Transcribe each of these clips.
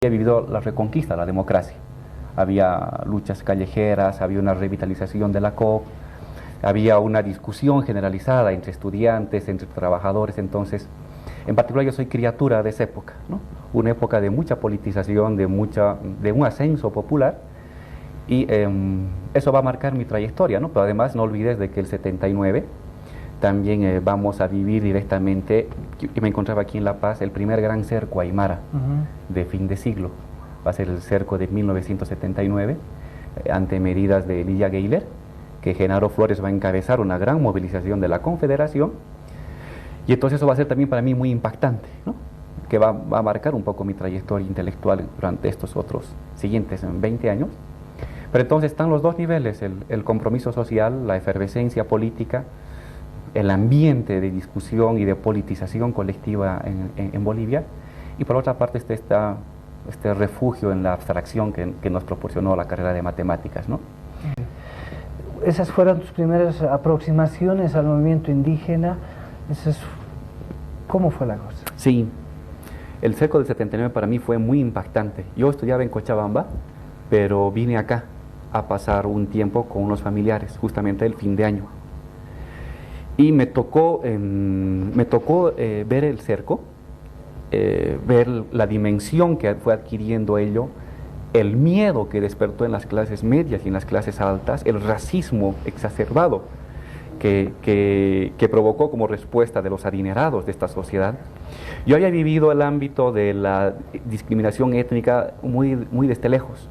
había vivido la reconquista de la democracia. Había luchas callejeras, había una revitalización de la COP, había una discusión generalizada entre estudiantes, entre trabajadores. Entonces, en particular yo soy criatura de esa época, ¿no? Una época de mucha politización, de un ascenso popular, y eso va a marcar mi trayectoria, ¿no? Pero además no olvides de que el 79 también vamos a vivir directamente, yo me encontraba aquí en La Paz, el primer gran cerco aymara de fin de siglo. Va a ser el cerco de 1979, ante medidas de Lidia Gayler, que Genaro Flores va a encabezar una gran movilización de la Confederación, y entonces eso va a ser también para mí muy impactante, ¿no? Que va a marcar un poco mi trayectoria intelectual durante estos otros siguientes 20 años. Pero entonces están los dos niveles, el compromiso social, la efervescencia política, el ambiente de discusión y de politización colectiva en Bolivia, y por otra parte este refugio en la abstracción que nos proporcionó la carrera de matemáticas, ¿no? Esas fueron tus primeras aproximaciones al movimiento indígena. ¿Cómo fue la cosa? Sí, el cerco del 79 para mí fue muy impactante. Yo estudiaba en Cochabamba, pero vine acá a pasar un tiempo con unos familiares, justamente el fin de año. Y me tocó ver el cerco, ver la dimensión que fue adquiriendo ello, el miedo que despertó en las clases medias y en las clases altas, el racismo exacerbado que provocó como respuesta de los adinerados de esta sociedad. Yo había vivido el ámbito de la discriminación étnica muy desde lejos,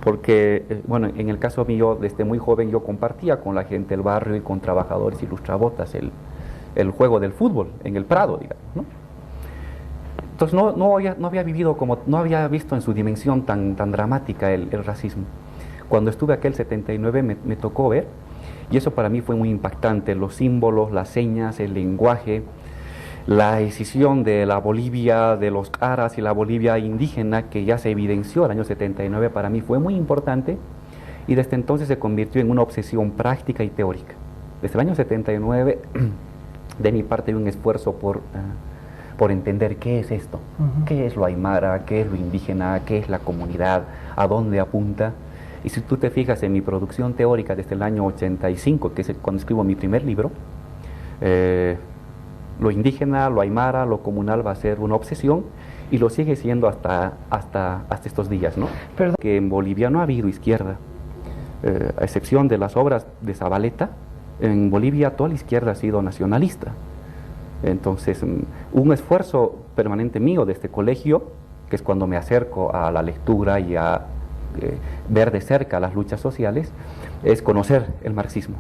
porque, bueno, en el caso mío, desde muy joven yo compartía con la gente del barrio y con trabajadores y lustrabotas el juego del fútbol en el Prado, digamos, ¿no? Entonces no había vivido no había visto en su dimensión tan dramática el racismo. Cuando estuve aquel 79 me tocó ver, y eso para mí fue muy impactante, los símbolos, las señas, el lenguaje, la escisión de la Bolivia de los aras y la Bolivia indígena que ya se evidenció el año 79 para mí fue muy importante, y desde entonces se convirtió en una obsesión práctica y teórica. Desde el año 79 de mi parte hay un esfuerzo por entender qué es esto, qué es lo aymara, qué es lo indígena, qué es la comunidad, a dónde apunta. Y si tú te fijas en mi producción teórica desde el año 85, que es cuando escribo mi primer libro, lo indígena, lo aymara, lo comunal va a ser una obsesión, y lo sigue siendo hasta estos días, ¿no? Perdón. Que en Bolivia no ha habido izquierda, a excepción de las obras de Zabaleta. En Bolivia toda la izquierda ha sido nacionalista. Entonces, un esfuerzo permanente mío de este colegio, que es cuando me acerco a la lectura y a ver de cerca las luchas sociales, es conocer el marxismo.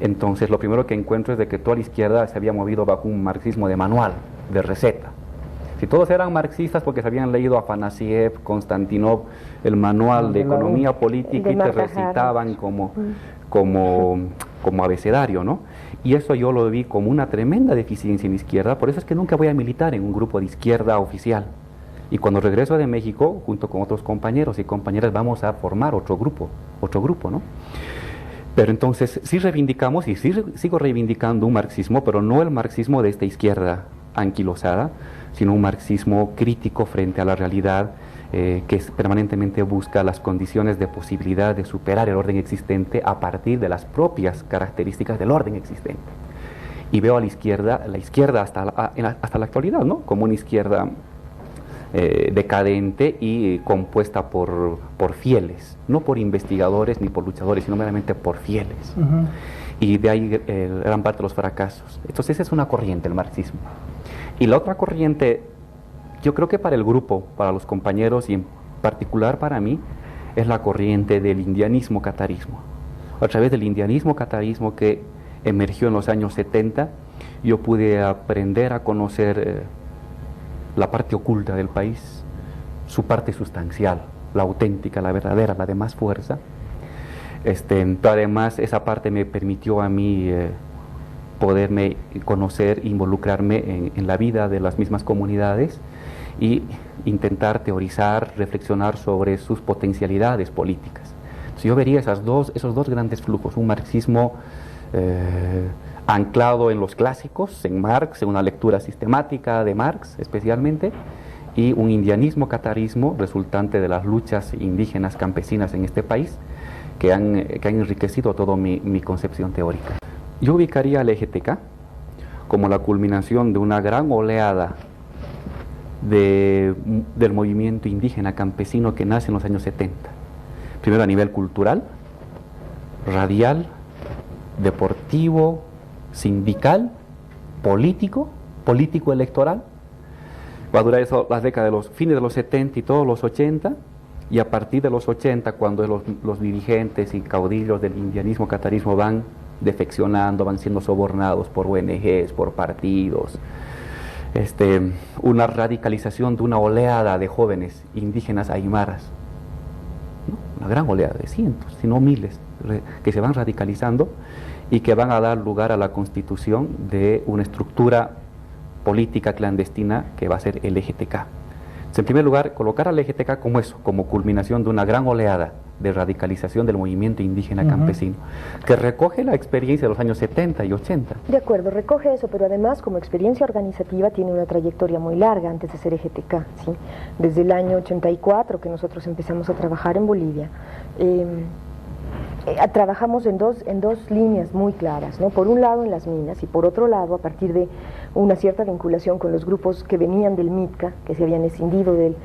Entonces, lo primero que encuentro es de que toda la izquierda se había movido bajo un marxismo de manual, de receta. Si todos eran marxistas porque se habían leído a Afanasiev, Konstantinov, el manual de economía política, y te recitaban como abecedario, ¿no? Y eso yo lo vi como una tremenda deficiencia en la izquierda. Por eso es que nunca voy a militar en un grupo de izquierda oficial. Y cuando regreso de México, junto con otros compañeros y compañeras, vamos a formar otro grupo, ¿no? Pero entonces sí reivindicamos y sí sigo reivindicando un marxismo, pero no el marxismo de esta izquierda anquilosada, sino un marxismo crítico frente a la realidad, que permanentemente busca las condiciones de posibilidad de superar el orden existente a partir de las propias características del orden existente. Y veo a la izquierda hasta la actualidad, ¿no? Como una izquierda decadente y compuesta por fieles, no por investigadores ni por luchadores, sino meramente por fieles. Y de ahí gran parte de los fracasos. Entonces esa es una corriente, el marxismo. Y la otra corriente, yo creo que para el grupo, para los compañeros y en particular para mí, es la corriente del indianismo-catarismo. A través del indianismo-catarismo que emergió en los años 70, yo pude aprender a conocer la parte oculta del país, su parte sustancial, la auténtica, la verdadera, la de más fuerza. Pero además esa parte me permitió a mí poderme conocer, involucrarme en la vida de las mismas comunidades y intentar teorizar, reflexionar sobre sus potencialidades políticas. Entonces yo vería esos dos grandes flujos, un marxismo anclado en los clásicos, en Marx, en una lectura sistemática de Marx especialmente, y un indianismo catarismo resultante de las luchas indígenas campesinas en este país que han enriquecido toda mi concepción teórica. Yo ubicaría al EGTK como la culminación de una gran oleada del movimiento indígena campesino que nace en los años 70. Primero a nivel cultural, radial, deportivo, sindical, político electoral. Va a durar eso las décadas de los fines de los 70 y todos los 80, y a partir de los 80, cuando los dirigentes y caudillos del indianismo catarismo van defeccionando, van siendo sobornados por ONGs, por partidos, una radicalización de una oleada de jóvenes indígenas aymaras, ¿no? Una gran oleada de cientos, si no miles, que se van radicalizando y que van a dar lugar a la constitución de una estructura política clandestina que va a ser el EGTK. Entonces, en primer lugar, colocar al EGTK como eso, como culminación de una gran oleada de radicalización del movimiento indígena campesino, que recoge la experiencia de los años 70 y 80. De acuerdo, recoge eso, pero además como experiencia organizativa tiene una trayectoria muy larga antes de ser EGTK, ¿sí? Desde el año 84 que nosotros empezamos a trabajar en Bolivia. Trabajamos en dos líneas muy claras, ¿no? Por un lado en las minas y por otro lado a partir de una cierta vinculación con los grupos que venían del MITCA, que se habían escindido del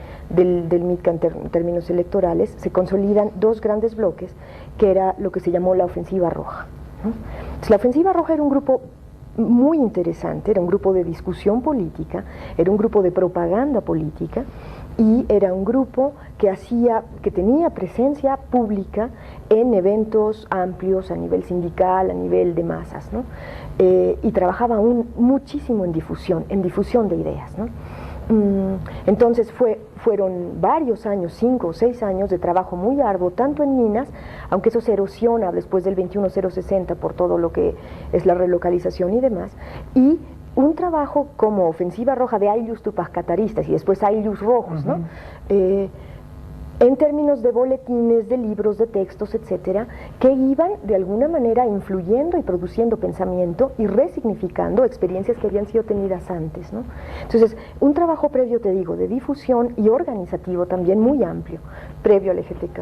MITCA en términos electorales, se consolidan dos grandes bloques, que era lo que se llamó la Ofensiva Roja, ¿no? Entonces, la Ofensiva Roja era un grupo muy interesante, era un grupo de discusión política, era un grupo de propaganda política, y era un grupo que tenía presencia pública en eventos amplios a nivel sindical, a nivel de masas, ¿no? Y trabajaba muchísimo en difusión de ideas, ¿no? Entonces fueron varios años, 5 o 6 años de trabajo muy arduo, tanto en minas, aunque eso se erosiona después del 21060 por todo lo que es la relocalización y demás, y un trabajo como Ofensiva Roja de Ayllus Tupac cataristas y después Ayllus rojos, ¿no? En términos de boletines, de libros, de textos, etcétera, que iban de alguna manera influyendo y produciendo pensamiento y resignificando experiencias que habían sido tenidas antes, ¿no? Entonces, un trabajo previo, te digo, de difusión y organizativo también muy amplio, previo al EGTK.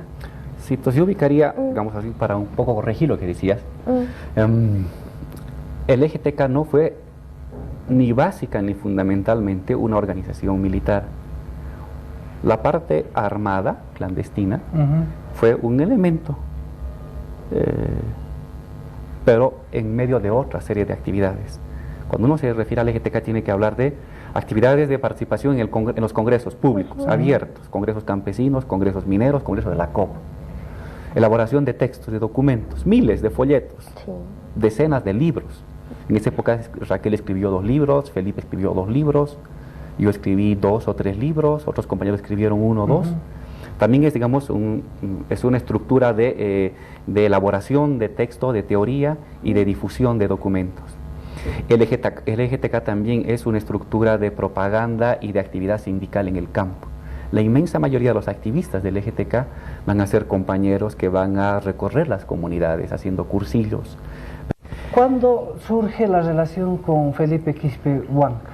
Sí, entonces yo ubicaría, digamos así, para un poco corregir lo que decías, el EGTK no fue ni básica ni fundamentalmente una organización militar. La parte armada, clandestina, fue un elemento, pero en medio de otra serie de actividades. Cuando uno se refiere al EGTK tiene que hablar de actividades de participación en los congresos públicos, abiertos, congresos campesinos, congresos mineros, congresos de la COP, elaboración de textos, de documentos, miles de folletos, decenas de libros. En esa época Raquel escribió 2 libros, Felipe escribió 2 libros, yo escribí 2 o 3 libros, otros compañeros escribieron 1 o 2. También es, digamos, es una estructura de elaboración de texto, de teoría y de difusión de documentos. El EGTK también es una estructura de propaganda y de actividad sindical en el campo. La inmensa mayoría de los activistas del EGTK van a ser compañeros que van a recorrer las comunidades haciendo cursillos. ¿Cuándo surge la relación con Felipe Quispe Huanca?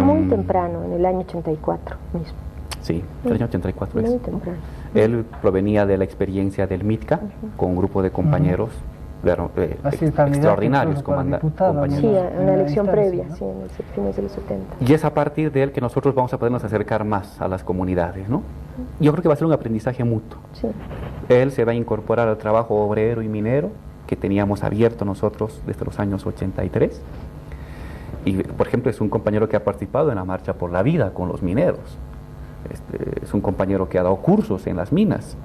Muy temprano, en el año 84 mismo. Sí, el año 84 muy temprano. Él provenía de la experiencia del MITCA, con un grupo de compañeros extraordinarios, compañeros. Sí, una elección previa, ¿no? Sí, en los fines de los 70. Y es a partir de él que nosotros vamos a podernos acercar más a las comunidades, ¿no? Yo creo que va a ser un aprendizaje mutuo. Sí. Él se va a incorporar al trabajo obrero y minero que teníamos abierto nosotros desde los años 83. Y, por ejemplo, es un compañero que ha participado en la Marcha por la Vida con los mineros. Es un compañero que ha dado cursos en las minas.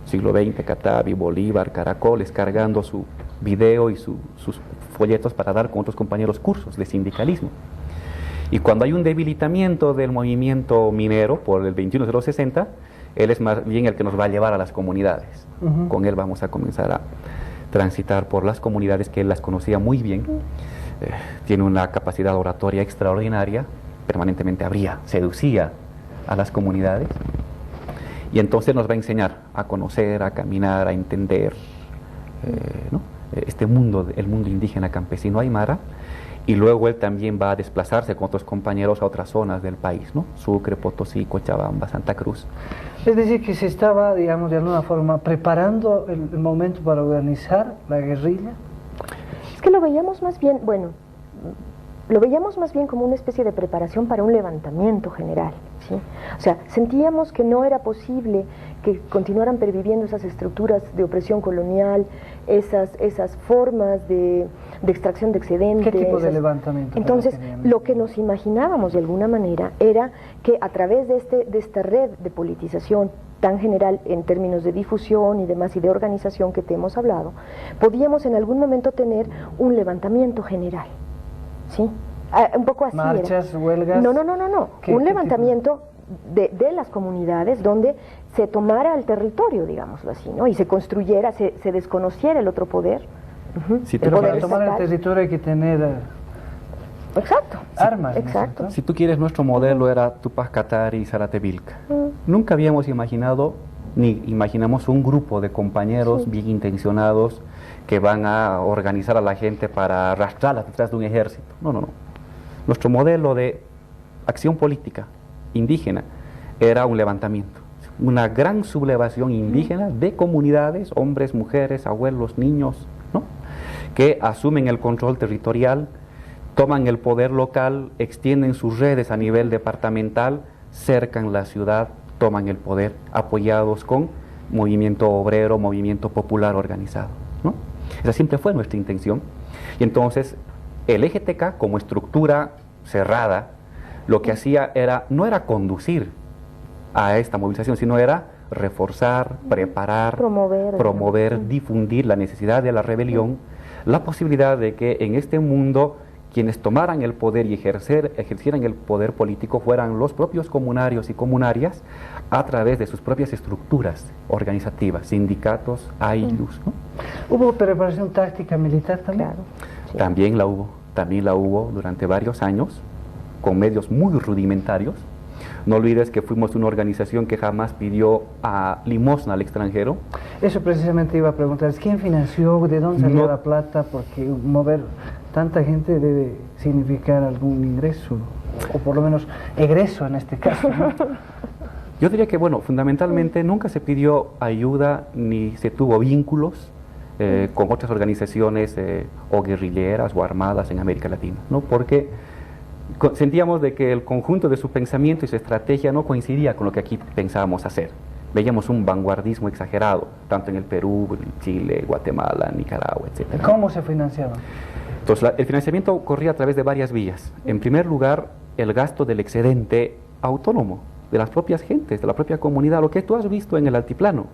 Siglo XX, Catavi, Bolívar, Caracoles, cargando su video y sus folletos para dar con otros compañeros cursos de sindicalismo. Y cuando hay un debilitamiento del movimiento minero por el 21060, él es más bien el que nos va a llevar a las comunidades. Con él vamos a comenzar a transitar por las comunidades que él las conocía muy bien. Tiene una capacidad oratoria extraordinaria, permanentemente seducía a las comunidades, y entonces nos va a enseñar a conocer, a caminar, a entender, ¿no? Este mundo, el mundo indígena campesino aymara, y luego él también va a desplazarse con otros compañeros a otras zonas del país, ¿no? Sucre, Potosí, Cochabamba, Santa Cruz. Es decir, que se estaba, digamos, de alguna forma preparando el momento para organizar la guerrilla. Es que lo veíamos más bien, bueno, lo veíamos más bien como una especie de preparación para un levantamiento general, ¿sí? O sea, sentíamos que no era posible que continuaran perviviendo esas estructuras de opresión colonial, esas formas de extracción de excedentes. ¿Qué tipo de levantamiento? Entonces, lo que nos imaginábamos de alguna manera era que a través de esta red de politización tan general en términos de difusión y demás y de organización que te hemos hablado, podíamos en algún momento tener un levantamiento general, ¿sí? Un poco así. ¿Marchas, huelgas? No. Un levantamiento de las comunidades donde se tomara el territorio, digámoslo así, ¿no? Y se construyera, se desconociera el otro poder. Si Pero para tomar el territorio hay que tener exacto, armas. exacto. ¿no? Si tú quieres, nuestro modelo era Tupac Katari y Zárate Vilca. Nunca habíamos imaginado, ni imaginamos un grupo de compañeros bien intencionados que van a organizar a la gente para arrastrarla detrás de un ejército. No. Nuestro modelo de acción política indígena era un levantamiento, una gran sublevación indígena de comunidades, hombres, mujeres, abuelos, niños, ¿no? Que asumen el control territorial, toman el poder local, extienden sus redes a nivel departamental, cercan la ciudad, toman el poder, apoyados con movimiento obrero, movimiento popular organizado, ¿no? Esa siempre fue nuestra intención. Y entonces el EGTK, como estructura cerrada, lo que hacía no era conducir a esta movilización, sino era reforzar, preparar, promover, difundir la necesidad de la rebelión, la posibilidad de que en este mundo quienes tomaran el poder y ejercieran el poder político fueran los propios comunarios y comunarias a través de sus propias estructuras organizativas, sindicatos, AILUS, ¿no? ¿Hubo preparación táctica militar también? Claro, sí. También la hubo durante varios años, con medios muy rudimentarios. No olvides que fuimos una organización que jamás pidió limosna al extranjero. Eso precisamente iba a preguntar, ¿quién financió? ¿De dónde salió la plata? Porque mover tanta gente debe significar algún ingreso, o por lo menos egreso en este caso, ¿no? Yo diría que, bueno, fundamentalmente nunca se pidió ayuda ni se tuvo vínculos con otras organizaciones o guerrilleras o armadas en América Latina, ¿no? Porque sentíamos de que el conjunto de su pensamiento y su estrategia no coincidía con lo que aquí pensábamos hacer. Veíamos un vanguardismo exagerado, tanto en el Perú, Chile, Guatemala, Nicaragua, etc. ¿Cómo se financiaban? Entonces, el financiamiento corría a través de varias vías. En primer lugar, el gasto del excedente autónomo, de las propias gentes, de la propia comunidad, lo que tú has visto en el altiplano.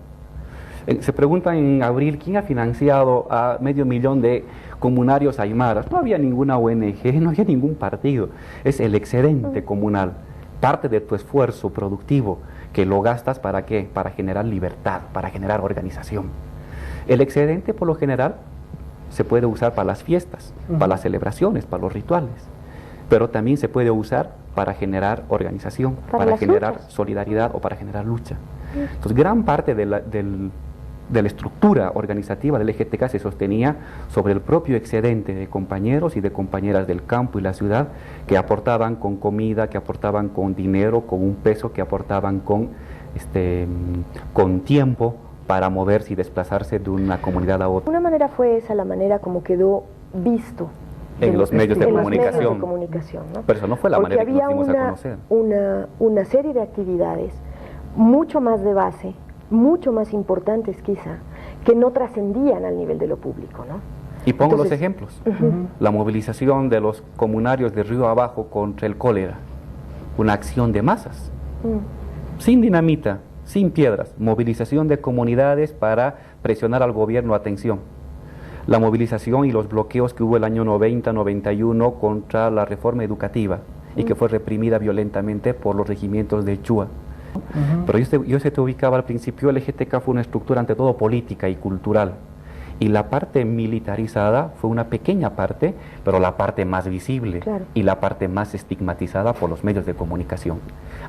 Se pregunta en abril, ¿quién ha financiado a 500,000 de comunarios aymaras? No había ninguna ONG, no había ningún partido. Es el excedente comunal, parte de tu esfuerzo productivo, que lo gastas ¿para qué? Para generar libertad, para generar organización. El excedente, por lo general, se puede usar para las fiestas, para las celebraciones, para los rituales, pero también se puede usar para generar organización, para generar solidaridad o para generar lucha. Entonces, gran parte de la estructura organizativa del EGTK se sostenía sobre el propio excedente de compañeros y de compañeras del campo y la ciudad que aportaban con comida, que aportaban con dinero, con un peso, que aportaban con tiempo para moverse y desplazarse de una comunidad a otra. De una manera fue esa la manera como quedó visto en los medios de comunicación. ¿no? Pero eso no fue la Porque manera que nos había dimos a conocer. una serie de actividades mucho más de base, mucho más importantes quizá, que no trascendían al nivel de lo público, ¿no? Y pongo los ejemplos. La movilización de los comunarios de Río Abajo contra el cólera, una acción de masas, sin dinamita, sin piedras, movilización de comunidades para presionar al gobierno, atención. La movilización y los bloqueos que hubo el año 90-91 contra la reforma educativa y que fue reprimida violentamente por los regimientos de Chua. Pero yo se te ubicaba al principio, el EGTK fue una estructura ante todo política y cultural, y la parte militarizada fue una pequeña parte, pero la parte más visible, claro, y la parte más estigmatizada por los medios de comunicación.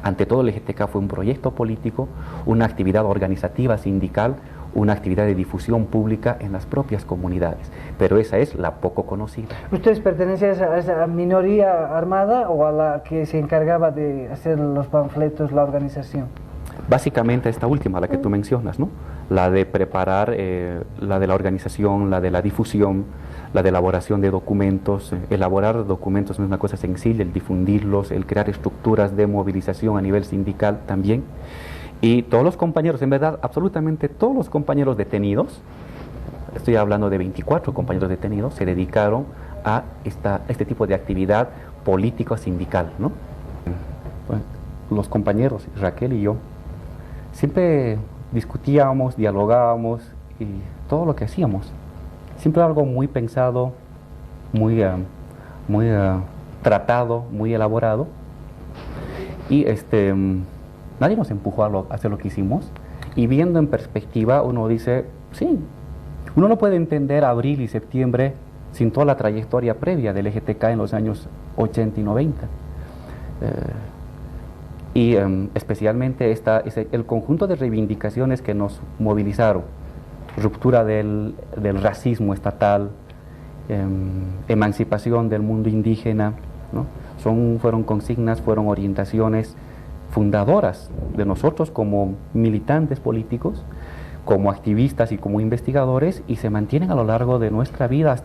Ante todo, el EGTK fue un proyecto político, una actividad organizativa sindical, una actividad de difusión pública en las propias comunidades, pero esa es la poco conocida. ¿Ustedes pertenecen a esa minoría armada o a la que se encargaba de hacer los panfletos, la organización? Básicamente esta última, la que tú mencionas, ¿no? La de preparar, la de la organización, la de la difusión, la de elaboración de documentos. Elaborar documentos no es una cosa sencilla, el difundirlos, el crear estructuras de movilización a nivel sindical también. Y todos los compañeros, en verdad, absolutamente todos los compañeros detenidos, estoy hablando de 24 compañeros detenidos, se dedicaron a este tipo de actividad político-sindical, ¿no? Los compañeros, Raquel y yo, siempre discutíamos, dialogábamos y todo lo que hacíamos. Siempre algo muy pensado, muy tratado, muy elaborado. Y nadie nos empujó a hacer lo que hicimos. Y viendo en perspectiva, uno dice, sí, uno no puede entender abril y septiembre sin toda la trayectoria previa del EGTK en los años 80 y 90. Especialmente el conjunto de reivindicaciones que nos movilizaron, ruptura del racismo estatal, emancipación del mundo indígena, ¿no? Fueron consignas, fueron orientaciones fundadoras de nosotros como militantes políticos, como activistas y como investigadores, y se mantienen a lo largo de nuestra vida hasta